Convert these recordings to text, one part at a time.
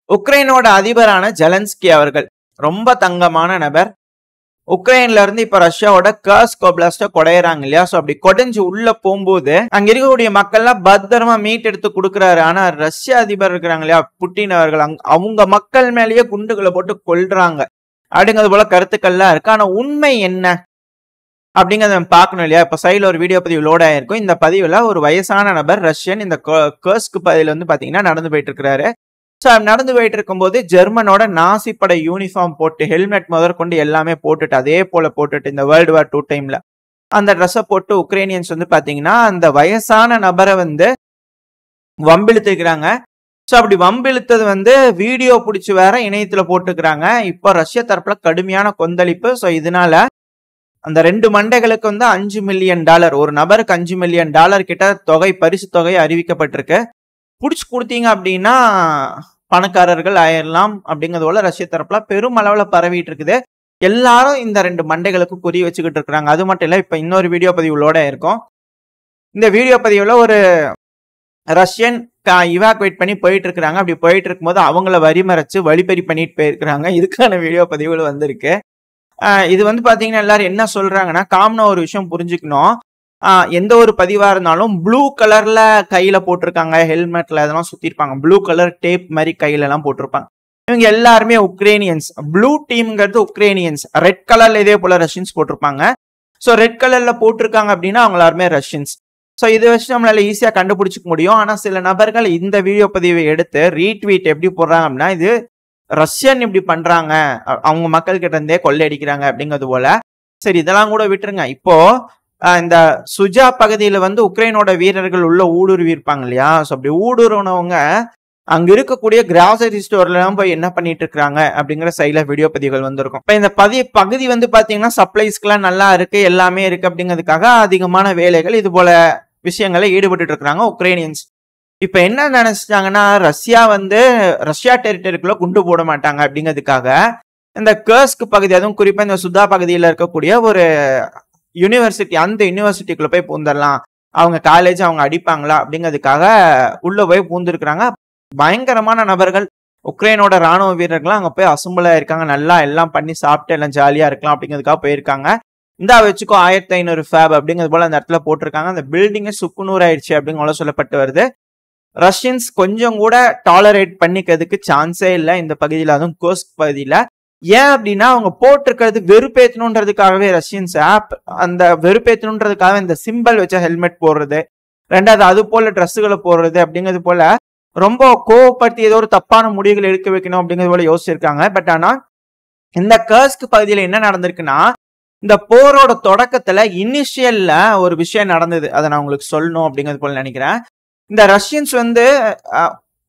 உக்ரைனோட அதிபரான Zelensky அவர்கள் ரொம்ப தங்கமான நபர். உக்ரைன்ல இருந்து இப்ப ரஷ்யாவோட கர்ஸ்க் ஒப்லாஸ்ட கொடையறாங்க இல்லையா? சோ அப்படி கொடைஞ்சு உள்ள போகும்போது அங்க இருக்கக்கூடிய மக்கள்லாம் பத்திரமா மீட் எடுத்து கொடுக்குறாரு. ஆனா ரஷ்ய அதிபர் இருக்கிறாங்க இல்லையா, புட்டின் அவர்கள், அவங்க மக்கள் மேலேயே குண்டுகளை போட்டு கொல்றாங்க அப்படிங்கிறது போல கருத்துக்கள்லாம் இருக்கு. ஆனா உண்மை என்ன அப்படிங்கறத நம்ம பார்க்கணும் இல்லையா? இப்ப சைடுல ஒரு வீடியோ பதிவு லோட் ஆயிருக்கும். இந்த பதிவுல ஒரு வயசான நபர் ரஷ்யன் இந்த கர்ஸ்க் பகுதியில வந்து பாத்தீங்கன்னா நடந்து போயிட்டு இருக்கிறாரு. ஸோ நடந்து போயிட்டு இருக்கும்போது ஜெர்மனோட நாசி படை யூனிஃபார்ம் போட்டு ஹெல்மெட் முதற்கொண்டு எல்லாமே போட்டுட்டு அதே போல போட்டுட்டு இந்த வேர்ல்டு வார் 2 டைம்ல அந்த ட்ரெஸ்ஸை போட்டு உக்ரைனியன்ஸ் வந்து பாத்தீங்கன்னா அந்த வயசான நபரை வந்து வம்பிழுத்துக்கிறாங்க. ஸோ அப்படி வம்பிழுத்தது வந்து வீடியோ பிடிச்சி வேற இணையத்துல போட்டுக்கிறாங்க. இப்போ ரஷ்ய தரப்புல கடுமையான கொந்தளிப்பு. ஸோ இதனால அந்த 2 மண்டைகளுக்கு வந்து $5 மில்லியன், ஒரு நபருக்கு $5 மில்லியன் கிட்ட தொகை, பரிசு தொகை அறிவிக்கப்பட்டிருக்கு. புடிச்சு கொடுத்தீங்க அப்படின்னா பணக்காரர்கள் ஆயிரலாம் அப்படிங்கிறது போல ரஷ்ய தரப்புல பெரும் அளவுல பரவிட்டு இருக்குது. எல்லாரும் இந்த 2 மண்டைகளுக்கு குறி வச்சுக்கிட்டு இருக்கிறாங்க. அது மட்டும் இல்ல, இப்ப இன்னொரு வீடியோ பதிவுகளோட இருக்கும். இந்த வீடியோ பதிவுல ஒரு ரஷ்யன் இவாக்குவேட் பண்ணி போயிட்டு இருக்கிறாங்க. அப்படி போயிட்டு இருக்கும்போது அவங்கள வரிமறைச்சு வழிப்பறி பண்ணிட்டு போயிருக்கிறாங்க. இதுக்கான வீடியோ பதிவுகள் வந்திருக்கு. இது வந்து பாத்தீங்கன்னா எல்லாரும் என்ன சொல்றாங்கன்னா, காமனா ஒரு விஷயம் புரிஞ்சுக்கணும். எந்த ஒரு பதிவா இருந்தாலும் ப்ளூ கலர்ல கையில போட்டிருக்காங்க, ஹெல்மெட்ல இதெல்லாம் சுத்திருப்பாங்க. ப்ளூ கலர் டேப் மாதிரி கையில எல்லாம் போட்டிருப்பாங்க. இவங்க எல்லாருமே உக்ரைனியன்ஸ். ப்ளூ டீம்ங்கிறது உக்ரைனியன்ஸ். ரெட் கலர்ல இதே போல ரஷ்யன்ஸ் போட்டிருப்பாங்க. ஸோ ரெட் கலர்ல போட்டிருக்காங்க அப்படின்னா அவங்க எல்லாருமே ரஷ்யன்ஸ். ஸோ இதை வச்சு நம்மளால ஈஸியா கண்டுபிடிச்சிக்க முடியும். ஆனா சில நபர்கள் இந்த வீடியோ பதிவை எடுத்து ரீட்வீட் எப்படி போடுறாங்க அப்படின்னா, இது ரஷ்யன் இப்படி பண்றாங்க, அவங்க மக்கள் கிட்ட இருந்தே கொள்ளையடிக்கிறாங்க அப்படிங்கிறது போல. சரி, இதெல்லாம் கூட விட்டுருங்க. இப்போ இந்த சுஜா பகுதியில வந்து உக்ரைனோட வீரர்கள் உள்ள ஊடுருவி இருப்பாங்க இல்லையா? ஸோ அப்படி ஊடுருவனவங்க அங்க இருக்கக்கூடிய கிராசரி ஸ்டோர்ல எல்லாம் போய் என்ன பண்ணிட்டு இருக்காங்க அப்படிங்கிற சைட்ல வீடியோ பதிவுகள் வந்திருக்கும். இப்ப இந்த பகுதி வந்து பாத்தீங்கன்னா சப்ளைஸ்க்கெல்லாம் நல்லா இருக்கு, எல்லாமே இருக்கு அப்படிங்கிறதுக்காக அதிகமான வேலைகள் இது போல விஷயங்களை ஈடுபட்டு இருக்காங்க உக்ரைனியன்ஸ். இப்ப என்ன நினைச்சிட்டாங்கன்னா, ரஷ்யா டெரிட்டரிக்குள்ள குண்டு போட மாட்டாங்க அப்படிங்கிறதுக்காக இந்த கர்ஸ்க் பகுதி, அதுவும் குறிப்பா இந்த சுதா பகுதியில இருக்கக்கூடிய ஒரு யூனிவர்சிட்டி, அந்த யூனிவர்சிட்டிக்குள்ள போய் பூந்துடலாம், அவங்க காலேஜ் அவங்க அடிப்பாங்களா அப்படிங்கிறதுக்காக உள்ள போய் பூந்துருக்காங்க. பயங்கரமான நபர்கள், உக்ரைனோட ராணுவ வீரர்கள் அங்க போய் அசம்பிள் ஆயிருக்காங்க. நல்லா எல்லாம் பண்ணி சாப்பிட்டு எல்லாம் ஜாலியா இருக்கலாம் அப்படிங்கிறதுக்காக போயிருக்காங்க. இந்தா வச்சுக்கோ 1500 ஃபேப் அப்படிங்கிறது போல அந்த இடத்துல போட்டிருக்காங்க. அந்த பில்டிங்கே சுக்குநூறு ஆயிடுச்சு அப்படிங்கிற சொல்லப்பட்டு வருது. ரஷ்யன்ஸ் கொஞ்சம் கூட டாலரேட் பண்ணிக்கிறதுக்கு சான்ஸே இல்லை இந்த பகுதியில, அதுவும் கோஸ்க் பகுதியில. ஏன் அப்படின்னா அவங்க போட்டிருக்கிறது வெறுப்பேற்றணுன்றதுக்காகவே ரஷ்யன்ஸ் அந்த வெறுப்பேற்றணுன்றதுக்காக இந்த சிம்பிள் வச்ச ஹெல்மெட் போடுறது, ரெண்டாவது அது போல ட்ரெஸ்ஸுகளை போடுறது அப்படிங்கிறது போல ரொம்ப கோவப்படுத்தி ஏதோ ஒரு தப்பான முடிவுகள் எடுக்க வைக்கணும் அப்படிங்கிறது போல யோசிச்சிருக்காங்க. பட் ஆனா இந்த கர்ஸ்க் பகுதியில என்ன நடந்திருக்குன்னா, இந்த போரோட தொடக்கத்துல இனிஷியல்ல ஒரு விஷயம் நடந்தது. அதை நான் உங்களுக்கு சொல்லணும் அப்படிங்கிறது போல நினைக்கிறேன். இந்த ரஷ்யன்ஸ் வந்து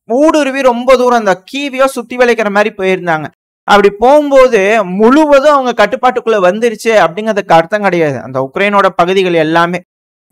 ஊடுருவி ரொம்ப தூரம் அந்த கீவியோ சுத்தி வளைக்கிற மாதிரி போயிருந்தாங்க. அப்படி போகும்போது முழுவதும் அவங்க கட்டுப்பாட்டுக்குள்ள வந்துருச்சு அப்படிங்கிறதுக்கு அர்த்தம் கிடையாது. அந்த உக்ரைனோட பகுதிகள் எல்லாமே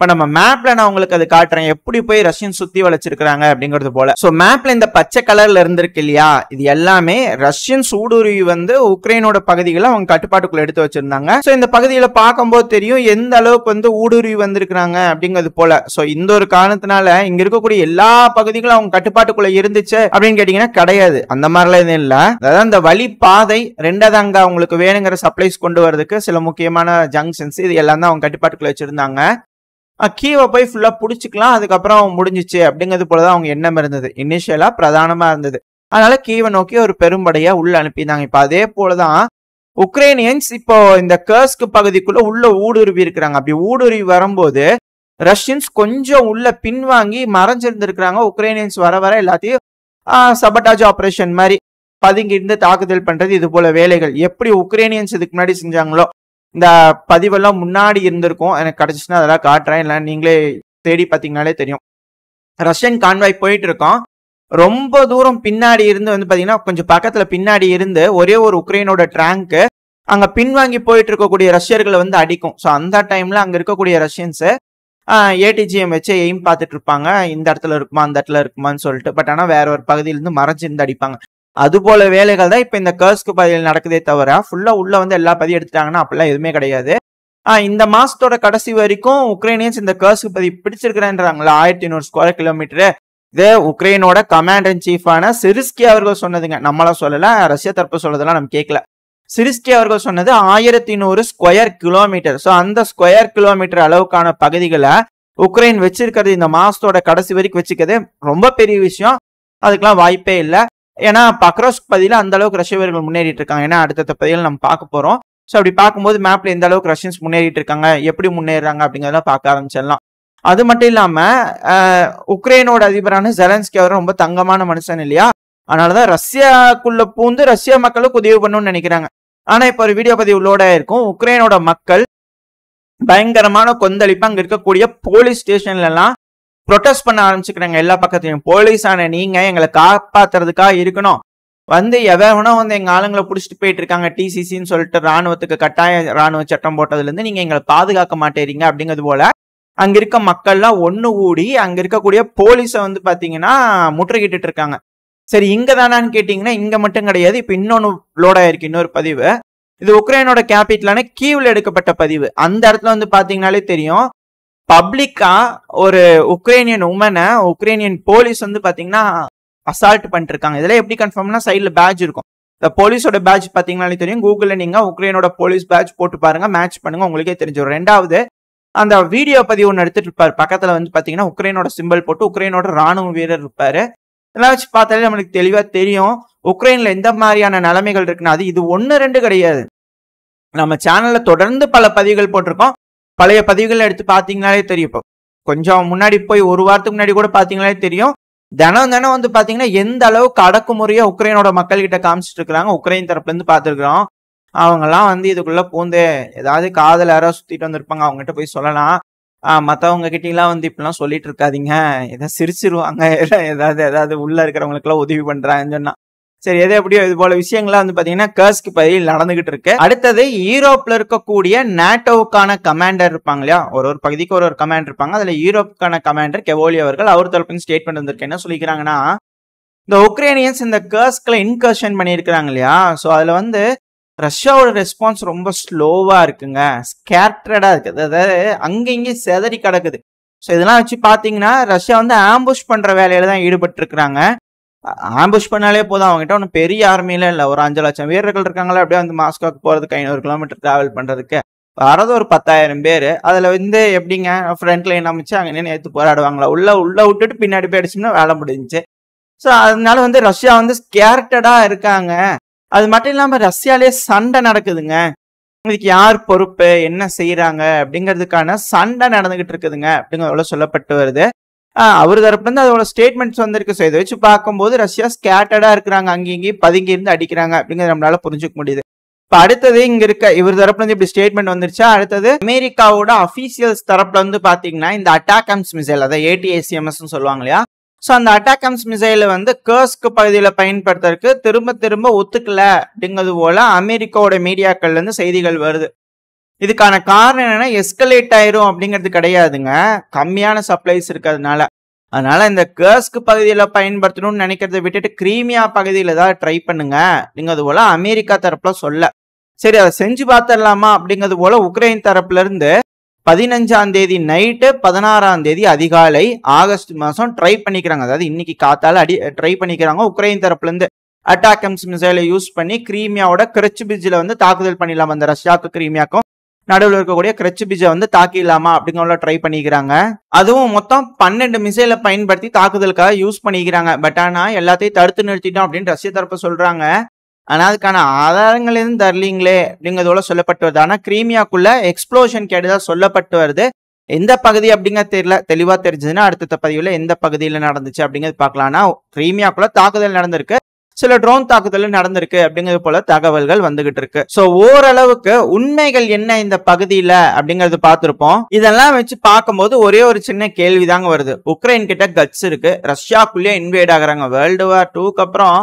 இப்ப நம்ம மேப்ல நான் உங்களுக்கு அது காட்டுறேன், எப்படி போய் ரஷ்யன் சுத்தி வளைச்சிருக்காங்க அப்படிங்கிறது போல. சோ மேப்ல இந்த பச்சை கலர்ல இருந்திருக்கு இல்லையா, இது எல்லாமே ரஷ்யன்ஸ் ஊடுருவி வந்து உக்ரைனோட பகுதிகளை அவங்க கட்டுப்பாட்டுக்குள்ள எடுத்து வச்சிருந்தாங்க. சோ இந்த பகுதியில பார்க்கும்போது தெரியும் எந்த அளவுக்கு வந்து ஊடுருவி வந்திருக்கிறாங்க அப்படிங்கிறது போல. சோ இந்த ஒரு காரணத்தினால இங்க இருக்கக்கூடிய எல்லா பகுதிகளும் அவங்க கட்டுப்பாட்டுக்குள்ள இருந்துச்சு அப்படின்னு கேட்டீங்கன்னா கிடையாது. அந்த மாதிரிலாம் எதுவும் இல்ல. அதாவது அந்த வழி பாதை, ரெண்டாவது அங்க அவங்களுக்கு வேணுங்கிற சப்ளைஸ் கொண்டு வரதுக்கு சில முக்கியமான ஜங்ஷன்ஸ், இது எல்லாம் தான் அவங்க கட்டுப்பாட்டுக்குள்ள வச்சிருந்தாங்க. கீவை போய் ஃபுல்லா புடிச்சுக்கலாம், அதுக்கப்புறம் முடிஞ்சிச்சு அப்படிங்கிறது போலதான் அவங்க எண்ணம் இருந்தது. இனிஷியலா பிரதானமா இருந்தது. அதனால கீவை நோக்கி ஒரு பெரும்படையா உள்ள அனுப்பியிருந்தாங்க. இப்ப அதே போலதான் உக்ரைனியன்ஸ் இப்போ இந்த கர்ஸ்க் பகுதிக்குள்ள உள்ள ஊடுருவி இருக்கிறாங்க. அப்படி ஊடுருவி வரும்போது ரஷ்யன்ஸ் கொஞ்சம் உள்ள பின்வாங்கி மறைஞ்சிருந்திருக்கிறாங்க. உக்ரைனியன்ஸ் வர வர எல்லாத்தையும் சபட்டாஜ் ஆபரேஷன் மாதிரி பதுங்கி இருந்து தாக்குதல் பண்றது, இது போல வேலைகள் எப்படி உக்ரைனியன்ஸ் இதுக்கு முன்னாடி செஞ்சாங்களோ, இந்த பதிவெல்லாம் முன்னாடி இருந்திருக்கும். எனக்கு கிடைச்சிச்சுன்னா அதெல்லாம் காட்டுறேன், இல்லை நீங்களே தேடி பார்த்தீங்கன்னாலே தெரியும். ரஷ்யன் கான்வாய் போயிட்டு இருக்கோம். ரொம்ப தூரம் பின்னாடி இருந்து வந்து பாத்தீங்கன்னா கொஞ்சம் பக்கத்துல பின்னாடி இருந்து ஒரே ஒரு உக்ரைனோட ட்ராங்க் அங்க பின்வாங்கி போயிட்டு இருக்கக்கூடிய ரஷ்யர்களை வந்து அடிக்கும். ஸோ அந்த டைம்ல அங்க இருக்கக்கூடிய ரஷ்யன்ஸ் ஏடிஜிஎம் வச்சு எய்ம் பார்த்துட்டு இருப்பாங்க, இந்த இடத்துல இருக்குமா அந்த இடத்துல இருக்குமான்னு சொல்லிட்டு. பட் ஆனா வேற ஒரு பகுதியிலிருந்து மறைஞ்சிருந்து அடிப்பாங்க. அது போல வேலைகள் தான் இப்ப இந்த கர்ஸ்க் பகுதியில் நடக்குதே தவிர ஃபுல்லா உள்ள வந்து எல்லா பதிவு எடுத்துட்டாங்கன்னா அப்படிலாம் எதுவுமே கிடையாது. இந்த மாசத்தோட கடைசி வரைக்கும் உக்ரைனியன்ஸ் இந்த கர்ஸ்க் பகுதி பிடிச்சிருக்கிறேன்றாங்களா 1500 ஸ்கொயர் கிலோமீட்டர், இது உக்ரைனோட கமாண்டர் இன் சீஃபான சிரிஸ்கி அவர்கள் சொன்னதுங்க. நம்மளா சொல்லல, ரஷ்யா தரப்பு சொல்றதெல்லாம் நம்ம கேட்கல. சிரிஸ்கி அவர்கள் சொன்னது 1100 ஸ்கொயர் கிலோமீட்டர். ஸோ அந்த ஸ்கொயர் கிலோமீட்டர் அளவுக்கான பகுதிகளை உக்ரைன் வச்சிருக்கிறது இந்த மாசத்தோட கடைசி வரைக்கும் வச்சுக்கிறது ரொம்ப பெரிய விஷயம். அதுக்கெல்லாம் வாய்ப்பே இல்லை. ஏன்னா பக்ரோஸ்க் பகுதியில் அந்த அளவுக்கு ரஷ்ய வீரர்கள் முன்னேறிட்டு இருக்காங்க. ஏன்னா அடுத்த பகுதியில் நம்ம பார்க்க போறோம். ஸோ அப்படி பார்க்கும்போது மேப்ல எந்த அளவுக்கு ரஷ்யன்ஸ் முன்னேறிட்டு இருக்காங்க, எப்படி முன்னேறாங்க அப்படிங்கிறதெல்லாம் பார்க்க ஆரம்பிச்சிடலாம். அது மட்டும் இல்லாம உக்ரைனோட அதிபரான ஜெலன்ஸ்கி அவர் ரொம்ப தங்கமான மனுஷன் இல்லையா, அதனாலதான் ரஷ்யாக்குள்ள பூந்து ரஷ்யா மக்களுக்கு உதவி பண்ணணும்னு நினைக்கிறாங்க. ஆனா இப்ப ஒரு வீடியோ பதிவு லோட் ஆயிருக்கும். உக்ரைனோட மக்கள் பயங்கரமான கொந்தளிப்பு அங்க இருக்கக்கூடிய போலீஸ் ஸ்டேஷன்ல எல்லாம் ப்ரொடெஸ்ட் பண்ண ஆரம்பிச்சுக்கிறாங்க. எல்லா பக்கத்துலயும் போலீஸான நீங்க எங்களை காப்பாத்துறதுக்காக இருக்கணும், எவனோ எங்க ஆளுங்களை புடிச்சிட்டு போயிட்டு இருக்காங்க டிசிசின்னு சொல்லிட்டு ராணுவத்துக்கு கட்டாய ராணுவ சட்டம் போட்டதுல இருந்து நீங்க எங்களை பாதுகாக்க மாட்டேறீங்க அப்படிங்கிறது போல அங்க இருக்க மக்கள்லாம் ஒண்ணு கூடி அங்க இருக்கக்கூடிய போலீஸை பாத்தீங்கன்னா முற்றுகிட்டு இருக்காங்க. சரி, இங்க தானான்னு கேட்டீங்கன்னா இங்க மட்டும் கிடையாது. இப்ப இன்னொன்னு லோட் ஆயிருக்கு இன்னொரு பதிவு. இது உக்ரைனோட கேபிட்டலான கீவ்ல எடுக்கப்பட்ட பதிவு. அந்த இடத்துல பாத்தீங்கன்னாலே தெரியும், பப்ளிக்கா ஒரு உக்ரைனியன் உமனை உக்ரைனியன் போலீஸ் பாத்தீங்கன்னா அசால்ட் பண்ணிட்டு இருக்காங்க. இதெல்லாம் எப்படி கன்ஃபார்ம்னா சைட்ல பேட்ச் இருக்கும். இந்த போலீஸோட பேட்ச் பாத்தீங்கன்னாலே தெரியும். கூகுள்ல நீங்க உக்ரைனோட போலீஸ் பேட்ச் போட்டு பாருங்க, மேட்ச் பண்ணுங்க, உங்களுக்கே தெரிஞ்சிடும். ரெண்டாவது, அந்த வீடியோ பதிவு ஒன்று எடுத்துட்டு இருப்பாரு. பக்கத்துல பாத்தீங்கன்னா உக்ரைனோட சிம்பிள் போட்டு உக்ரைனோட ராணுவ வீரர் இருப்பாரு. இதெல்லாம் வச்சு பார்த்தாலே நம்மளுக்கு தெளிவா தெரியும் உக்ரைன்ல எந்த மாதிரியான நிலைமைகள் இருக்குன்னு. அது இது 1-2 கிடையாது. நம்ம சேனல்ல தொடர்ந்து பல பதிவுகள் போட்டிருக்கோம். பழைய பதிவுகள் எடுத்து பாத்தீங்கன்னாலே தெரியும். இப்போ கொஞ்சம் முன்னாடி போய் ஒரு வாரத்துக்கு முன்னாடி கூட பாத்தீங்கன்னாலே தெரியும். தினம் பாத்தீங்கன்னா எந்த அளவுக்கு அடக்குமுறையா உக்ரைனோட மக்கள் கிட்ட காமிச்சிட்டு இருக்கிறாங்க. உக்ரைன் தரப்புல இருந்து பாத்துருக்கிறோம். அவங்கெல்லாம் இதுக்குள்ள பூந்து ஏதாவது காதல் யாராவது சுத்திட்டு வந்திருப்பாங்க, அவங்ககிட்ட போய் சொல்லலாம். மத்தவங்க கிட்டலாம் இப்படிலாம் சொல்லிட்டு இருக்காதீங்க, ஏதாவது சிரிச்சிருவாங்க, ஏதாவது உள்ள இருக்கிறவங்களுக்கு எல்லாம் உதவி பண்றாங்கன்னு சொன்னா. சரி, எது எப்படியோ இது போல விஷயங்கள்லாம் பாத்தீங்கன்னா கர்ஸ்க் பகுதியில் நடந்துகிட்டு இருக்கு. அடுத்தது, யூரோப்ல இருக்கக்கூடிய நேட்டோவுக்கான கமாண்டர் இருப்பாங்க இல்லையா, ஒரு பகுதிக்கு ஒரு கமாண்டர் இருப்பாங்க. அதுல யூரோப்புக்கான கமாண்டர் கெவோலி அவர்கள் அவர் தரப்பு ஸ்டேட்மெண்ட் வந்திருக்கு. என்ன சொல்லிக்கிறாங்கன்னா, இந்த உக்ரைனியன்ஸ் இந்த கர்ஸ்க்ல இன்கர்ஷன் பண்ணியிருக்கிறாங்க இல்லையா, ஸோ அதுல ரஷ்யாவோட ரெஸ்பான்ஸ் ரொம்ப ஸ்லோவா இருக்குங்க, ஸ்கேட்டர்டா இருக்கு, அதாவது அங்க இங்கேயும் செதறி கிடக்குது. ஸோ இதெல்லாம் வச்சு பாத்தீங்கன்னா ரஷ்யா ஆம்புஷ் பண்ற வேலையில தான் ஈடுபட்டு இருக்கிறாங்க. ஆம்புஷ் பண்ணாலே போதும், அவங்ககிட்ட ஒன்றும் பெரிய ஆர்மியில இல்லை, ஒரு 5 லட்சம் வீரர்கள் இருக்காங்களா, அப்படியே மாஸ்கோக்கு போறதுக்கு 500 கிலோமீட்டர் டிராவல் பண்றதுக்கு வரது ஒரு 10,000 பேர். அதுல எப்படிங்க ஃப்ரண்ட் லைன் அமைச்சு அங்க நின்று எடுத்து போராடுவாங்களா, உள்ள விட்டுட்டு பின்னாடி போய் அடிச்சோம்னா வேலை முடிஞ்சுச்சு. ஸோ அதனால ரஷ்யா ஸ்கேட்டர்டா இருக்காங்க. அது மட்டும் இல்லாம ரஷ்யாலே சண்டை நடக்குதுங்க. இதுக்கு யார் பொறுப்பு, என்ன செய்யறாங்க அப்படிங்கிறதுக்கான சண்டை நடந்துகிட்டு இருக்குதுங்க அப்படிங்கிற சொல்லப்பட்டு வருது. அவரு தரப்புல இருந்து அதோட ஸ்டேட்மெண்ட்ஸ் வந்திருக்கு. ஸோ இதை வச்சு பார்க்கும்போது ரஷ்யா ஸ்கேட்டர்டா இருக்கிறாங்க, அங்கே இங்கேயும் பதுங்கி இருந்து அடிக்கிறாங்க அப்படிங்கிறது நம்மளால புரிஞ்சுக்க முடியுது. இப்ப அடுத்தது இங்க இருக்க இவர் தரப்புல இருந்து இப்படி ஸ்டேட்மெண்ட் வந்துருச்சா, அடுத்தது அமெரிக்காவோட அபிஷியல்ஸ் தரப்புல பாத்தீங்கன்னா இந்த அட்டாகம்ஸ் மிசைல், அதாவது ATACMS சொல்லுவாங்க இல்லையா, ஸோ அந்த அட்டாகம்ஸ் மிசைல கர்ஸ்க் பகுதியில் பயன்படுத்துறதுக்கு திரும்ப ஒத்துக்கல அப்படிங்கிறது போல அமெரிக்காவோட மீடியாக்கள்ல இருந்து செய்திகள் வருது. இதுக்கான காரணம் என்னன்னா, எஸ்கலேட் ஆயிரும் அப்படிங்கிறது கிடையாதுங்க, கம்மியான சப்ளைஸ் இருக்கிறதுனால. அதனால இந்த கர்ஸ்க் பகுதியில பயன்படுத்தணும்னு நினைக்கிறத விட்டுட்டு கிரீமியா பகுதியில ஏதாவது ட்ரை பண்ணுங்க அப்படிங்கிறது போல அமெரிக்கா தரப்புல சொல்ல. சரி, அதை செஞ்சு பார்த்துடலாமா அப்படிங்கிறது போல உக்ரைன் தரப்புல இருந்து 15ஆம் தேதி நைட்டு 16ஆம் தேதி அதிகாலை ஆகஸ்ட் மாசம் ட்ரை பண்ணிக்கிறாங்க. அதாவது இன்னைக்கு காத்தால ட்ரை பண்ணிக்கிறாங்க. உக்ரைன் தரப்புல இருந்து அட்டாகம்ஸ் மிசைலை யூஸ் பண்ணி கிரீமியாவோட கிரெச் பிரிட்ஜ்ல தாக்குதல் பண்ணிடலாம். அந்த ரஷ்யாவுக்கு கிரீமியாக்கும் நடுவில் இருக்கக்கூடிய கிரெச் பிரிட்ஜை தாக்கிடலாமா அப்படிங்கிற ட்ரை பண்ணிக்கிறாங்க. அதுவும் மொத்தம் 12 மிசைலை பயன்படுத்தி தாக்குதலுக்காக யூஸ் பண்ணிக்கிறாங்க. பட் ஆனா எல்லாத்தையும் தடுத்து நிறுத்திட்டோம் அப்படின்னு ரஷ்ய தரப்பு சொல்றாங்க. ஆனா அதுக்கான ஆதாரங்கள் எதுவும் தரலீங்களே அப்படிங்கிறதோட சொல்லப்பட்டு வருது. ஆனா கிரீமியாக்குள்ள எக்ஸ்ப்ளோஷன் கேட்டுதான் சொல்லப்பட்டு வருது. எந்த பகுதி அப்படிங்கிறது தெரியல. தெளிவா தெரிஞ்சதுன்னா அடுத்த பதிவுல எந்த பகுதியில நடந்துச்சு அப்படிங்கிறது பார்க்கலாம். ஆனா கிரீமியாக்குள்ள தாக்குதல் நடந்திருக்கு, சில ட்ரோன் தாக்குதல் நடந்திருக்கு அப்படிங்கிறது போல தகவல்கள் வந்துகிட்டு இருக்கு. சோ ஓரளவுக்கு உண்மைகள் என்ன இந்த பகுதியில அப்படிங்கறது பார்த்திருப்போம். இதெல்லாம் வச்சு பார்க்கும்போது ஒரே ஒரு சின்ன கேள்விதாங்க வருது. உக்ரைன் கிட்ட கட்ஸ் இருக்கு, ரஷ்யாக்குள்ளேயே இன்வேட் ஆகுறாங்க. World War II அப்புறம்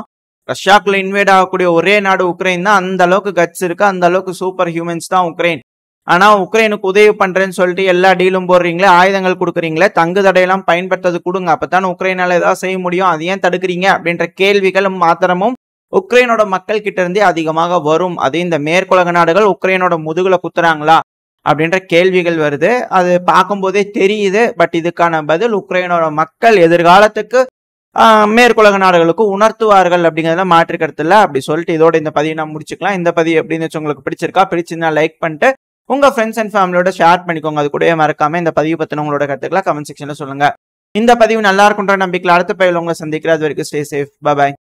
ரஷ்யாக்குள்ள இன்வேட் ஆகக்கூடிய ஒரே நாடு உக்ரைன் தான். அந்த அளவுக்கு கட்ஸ் இருக்கு, அந்த அளவுக்கு சூப்பர் ஹியூமன்ஸ் தான் உக்ரைன். ஆனா உக்ரைனுக்கு உதவி பண்றேன்னு சொல்லிட்டு எல்லா டீலும் போடுறீங்களே, ஆயுதங்கள் கொடுக்குறீங்களே, தங்கு தடையெல்லாம் பயன்படுறது கொடுங்க, அப்பதான் உக்ரைனால ஏதாவது செய்ய முடியும், அது ஏன் தடுக்கிறீங்க அப்படின்ற கேள்விகளும் மாத்திரமும் உக்ரைனோட மக்கள் கிட்ட இருந்தே அதிகமாக வரும். அது இந்த மேற்குலக நாடுகள் உக்ரைனோட முதுகுல குத்துறாங்களா அப்படின்ற கேள்விகள் வருது. அது பார்க்கும் போதே தெரியுது. பட் இதுக்கான பதில் உக்ரைனோட மக்கள் எதிர்காலத்துக்கு மேற்குலக நாடுகளுக்கு உணர்த்துவார்கள் அப்படிங்கிறத மாற்று கருத்து இல்லை. அப்படி சொல்லிட்டு இதோட இந்த பதிவை நான் முடிச்சுக்கலாம். இந்த பதிவு எப்படின்னு உங்களுக்கு பிடிச்சிருக்கா? பிடிச்சிருந்தா லைக் பண்ணிட்டு உங்க ஃப்ரெண்ட்ஸ் அண்ட் ஃபேமிலியோட ஷேர் பண்ணிக்கோங்க. அது கூடவே மறக்காம இந்த பதிவு பத்தின உங்களோட கருத்துக்களை கமெண்ட் செக்ஷன்ல சொல்லுங்க. இந்த பதிவு நல்லா இருக்குன்ற நம்பிக்கையில் அடுத்த பதிவில் உங்களை சந்திக்கிறேன். அது வரைக்கும் ஸ்டே சேஃப். பாய்.